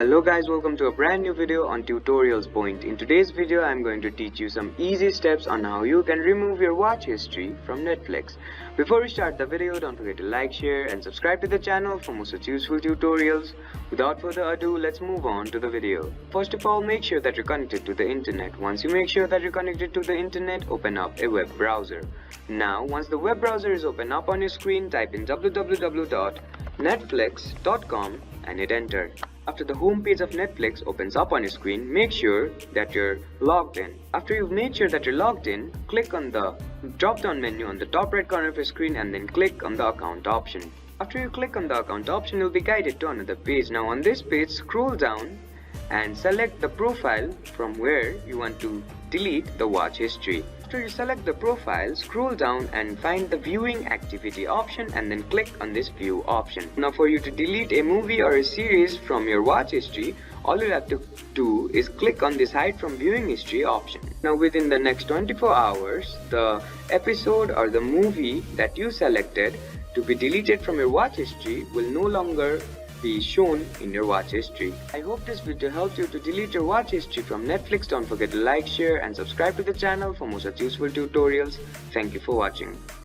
Hello guys, welcome to a brand new video on Tutorials Point. In today's video, I'm going to teach you some easy steps on how you can remove your watch history from Netflix. Before we start the video, don't forget to like, share and subscribe to the channel for more such useful tutorials. Without further ado, let's move on to the video. First of all, make sure that you're connected to the internet. Once you make sure that you're connected to the internet, open up a web browser. Now, once the web browser is open up on your screen, type in www.netflix.com and hit enter. After the home page of Netflix opens up on your screen, make sure that you're logged in. After you've made sure that you're logged in, click on the drop-down menu on the top right corner of your screen and then click on the account option. After you click on the account option, you'll be guided to another page. Now on this page, scroll down and select the profile from where you want to delete the watch history. After you select the profile, scroll down and find the viewing activity option and then click on this view option. Now for you to delete a movie or a series from your watch history, all you have to do is click on this hide from viewing history option. Now within the next 24 hours, the episode or the movie that you selected to be deleted from your watch history will no longer be shown in your watch history. I hope this video helped you to delete your watch history from Netflix. Don't forget to like, share and subscribe to the channel for more such useful tutorials. Thank you for watching.